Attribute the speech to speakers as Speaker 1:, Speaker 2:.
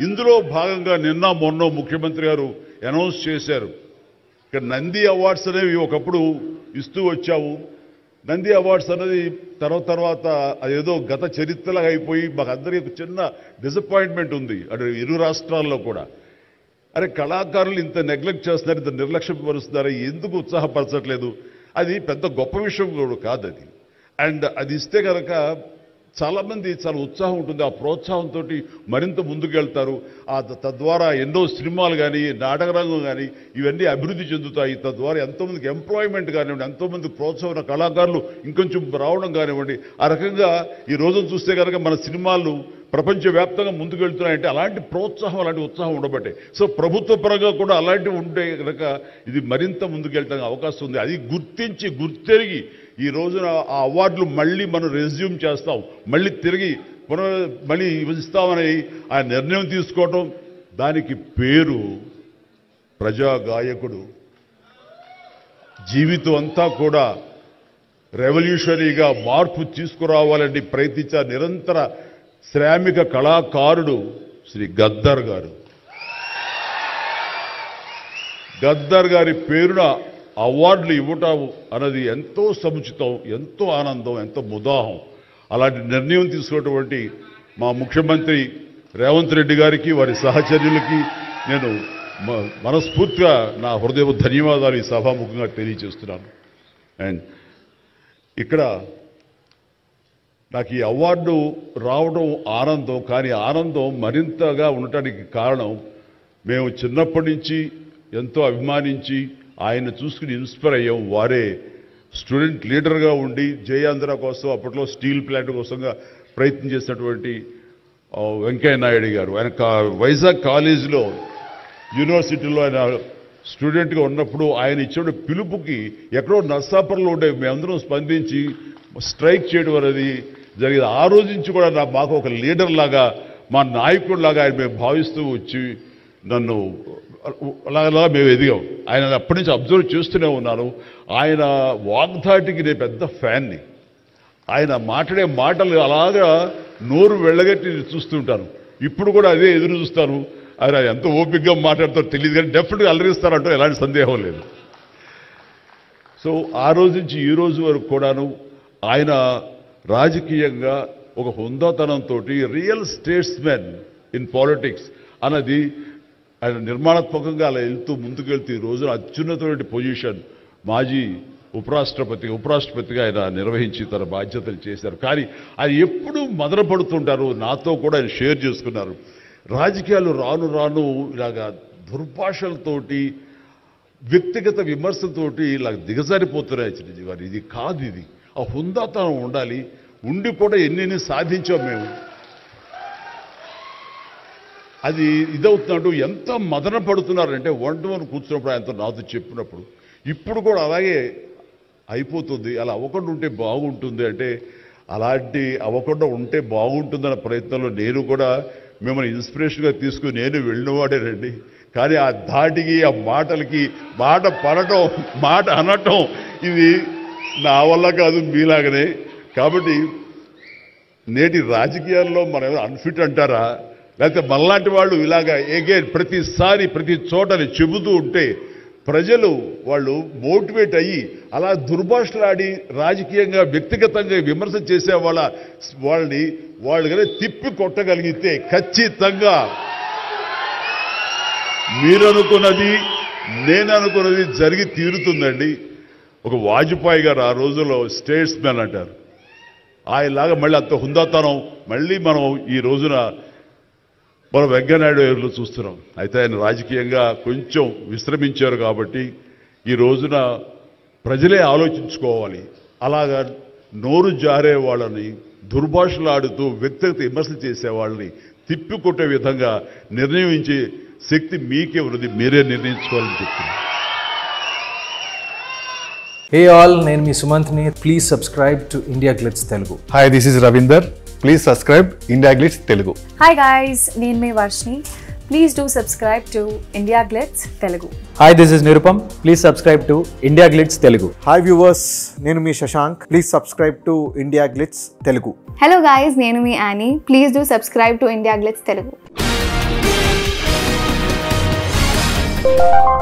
Speaker 1: ఇందులో భాగంగా నిన్న మొన్న ముఖ్యమంత్రి గారు అనౌన్స్ చేశారు. ఇక్కడ నంది అవార్డ్స్ అనేవి ఒకప్పుడు ఇస్తూ వచ్చావు. నంది అవార్డ్స్ అనేది తర్వాత అదేదో గత చరిత్రలాగా అయిపోయి మాకందరికీ చిన్న డిసప్పాయింట్మెంట్ ఉంది అటు ఇరు రాష్ట్రాల్లో కూడా. అరే కళాకారులు ఇంత నెగ్లెక్ట్ చేస్తున్నారు, ఇంత నిర్లక్ష్యం పరుస్తున్నారు, ఎందుకు ఉత్సాహపరచట్లేదు? అది పెద్ద గొప్ప విషయం కూడా కాదు అది. అండ్ అది ఇస్తే కనుక చాలామంది చాలా ఉత్సాహం ఉంటుంది, ఆ ప్రోత్సాహంతో మరింత ముందుకెళ్తారు. తద్వారా ఎన్నో సినిమాలు కానీ నాటకరంగం కానీ ఇవన్నీ అభివృద్ధి చెందుతాయి. తద్వారా ఎంతోమందికి ఎంప్లాయ్మెంట్ కానివ్వండి, ఎంతోమంది ప్రోత్సాహం కళాకారులు ఇంకొంచెం రావడం కానివ్వండి. ఆ రకంగా ఈ రోజును చూస్తే కనుక మన సినిమాలు ప్రపంచవ్యాప్తంగా ముందుకెళ్తున్నాయంటే అలాంటి ప్రోత్సాహం, అలాంటి ఉత్సాహం ఉండబట్టే. సో ప్రభుత్వ పరంగా కూడా అలాంటివి ఉంటే కనుక ఇది మరింత ముందుకెళ్ళడానికి అవకాశం ఉంది. అది గుర్తెరిగి ఈ రోజున ఆ అవార్డులు మళ్ళీ మనం రెజ్యూమ్ చేస్తాం, మళ్ళీ తిరిగి మళ్ళీ ఇస్తామని ఆ నిర్ణయం తీసుకోవటం, దానికి పేరు ప్రజా గాయకుడు. జీవితం అంతా కూడా రెవల్యూషనరీగా మార్పు తీసుకురావాలని ప్రయత్నించే నిరంతర శ్రామిక కళాకారుడు శ్రీ గద్దర్ గారు. గద్దర్ గారి పేరున అవార్డులు ఇవ్వటం అన్నది ఎంతో సముచితం, ఎంతో ఆనందం, ఎంతో ముదాహం. అలాంటి నిర్ణయం తీసుకున్నటువంటి మా ముఖ్యమంత్రి రేవంత్ రెడ్డి గారికి, వారి సహచర్యులకి నేను మనస్ఫూర్తిగా నా హృదయ ధన్యవాదాలు ఈ సభాముఖంగా తెలియజేస్తున్నాను. అండ్ ఇక్కడ నాకు ఈ అవార్డు రావడం ఆనందం, కానీ ఆనందం మరింతగా ఉండటానికి కారణం మేము చిన్నప్పటి నుంచి ఎంతో అభిమానించి ఆయన చూసుకుని ఇన్స్పైర్ అయ్యాం. వారే స్టూడెంట్ లీడర్గా ఉండి జయాంధ్ర కోసం అప్పట్లో స్టీల్ ప్లాంట్ కోసంగా ప్రయత్నం చేసినటువంటి వెంకయ్య నాయుడు గారు. ఆయన వైజాగ్ కాలేజీలో యూనివర్సిటీలో ఆయన స్టూడెంట్గా ఉన్నప్పుడు ఆయన ఇచ్చిన పిలుపుకి ఎక్కడో నర్సాపురంలో ఉండే మేమందరం స్పందించి స్ట్రైక్ చేయడం అనేది జరిగింది. ఆ రోజు నుంచి కూడా మాకు ఒక లీడర్ లాగా, మా నాయకుడిలాగా ఆయన మేము భావిస్తూ వచ్చి నన్ను అలా మేము ఎదిగాం. ఆయన అప్పటి నుంచి అబ్జర్వ్ చేస్తూనే ఉన్నాను. ఆయన వాగ్ధాటికి నేను పెద్ద ఫ్యాన్ని. ఆయన మాట్లాడే మాటలు అలాగా నోరు వెళ్ళగట్టి చూస్తుంటాను. ఇప్పుడు కూడా అదే ఎదురు చూస్తాను. ఆయన ఎంత ఓపికగా మాట్లాడతారో తెలియదు, కానీ డెఫినెట్గా అలరిస్తారంటూ ఎలాంటి సందేహం లేదు. సో ఆ రోజు నుంచి ఈ రోజు వరకు కూడాను ఆయన రాజకీయంగా ఒక హుందాతనంతో రియల్ స్టేట్స్మెన్ ఇన్ పాలిటిక్స్ అన్నది ఆయన నిర్మాణాత్మకంగా అలా ముందుకెళ్తూ ఈ రోజున అత్యున్నతమైన పొజిషన్ మాజీ ఉపరాష్ట్రపతిగా ఆయన నిర్వహించి తన బాధ్యతలు చేశారు. కానీ ఆయన ఎప్పుడూ మదనపడుతుంటారు. నాతో కూడా ఆయన షేర్ చేసుకున్నారు. రాజకీయాలు రాను ఇలాగా దుర్భాషలతోటి, వ్యక్తిగత విమర్శలతోటి ఇలా దిగజారిపోతున్నాయి చిరంజీవి గారు. ఇది కాదు, ఇది ఆ హుందాతనం ఉండాలి. ఉండి కూడా ఎన్ని సాధించాం మేము. అది ఇదవుతున్నట్టు ఎంత మదన పడుతున్నారంటే వన్ కూర్చున్నప్పుడు ఆయనతో నాతో చెప్పినప్పుడు ఇప్పుడు కూడా అలాగే అయిపోతుంది. అలా అవ్వకుండా ఉంటే బాగుంటుంది అంటే, అలాంటి అవ్వకుండా ఉంటే బాగుంటుందన్న ప్రయత్నంలో నేను కూడా మిమ్మల్ని ఇన్స్పిరేషన్గా తీసుకుని నేను వెళ్ళినవాడేనండి. కానీ ఆ ధాటికి, ఆ మాటలకి, మాట పడటం, మాట అనటం ఇది నా వల్ల కాదు, మీలాగనే. కాబట్టి నేటి రాజకీయాల్లో మనం ఏమైనా అన్ఫిట్ అంటారా? లేకపోతే మనలాంటి వాళ్ళు ఇలాగా ఎగైన్ ప్రతిసారి ప్రతి చోటని చెబుతూ ఉంటే ప్రజలు వాళ్ళు మోటివేట్ అయ్యి అలా దుర్భాషలాడి రాజకీయంగా వ్యక్తిగతంగా విమర్శ చేసే వాళ్ళు కానీ తిప్పి కొట్టగలిగితే ఖచ్చితంగా మీరనుకున్నది నేననుకున్నది జరిగి తీరుతుందండి. ఒక వాజ్పేయి గారు ఆ రోజుల్లో స్టేట్స్మెన్ అంటారు. ఆయనలాగా మళ్ళీ అంత హుందాతనం మళ్ళీ మనం ఈ రోజున మనం వెంకయ్యనాయుడు గారిలో చూస్తున్నాం. అయితే ఆయన రాజకీయంగా కొంచెం విశ్రమించారు కాబట్టి ఈ రోజున ప్రజలే ఆలోచించుకోవాలి. అలాగా నోరు జారే వాళ్ళని, దుర్భాషలాడుతూ వ్యక్తిగత విమర్శలు చేసే వాళ్ళని తిప్పికొట్టే విధంగా నిర్ణయించే శక్తి మీకే ఉన్నది, మీరే నిర్ణయించుకోవాలని చెప్తున్నాను.
Speaker 2: Hey all, నేను మీ సుమంత్ని. Please subscribe to India Glitz Telugu.
Speaker 3: Hi, this is Ravinder. Please subscribe India Glitz Telugu.
Speaker 4: Hi guys, నేను మీ Varshini. Please do subscribe to India Glitz Telugu.
Speaker 5: Hi, this is Nirupam. Please subscribe to India Glitz Telugu.
Speaker 6: Hi viewers, నేను మీ Shashank. Please subscribe to India Glitz Telugu.
Speaker 4: Hello guys, నేను మీ Annie. Please do subscribe to India Glitz Telugu. Telugu.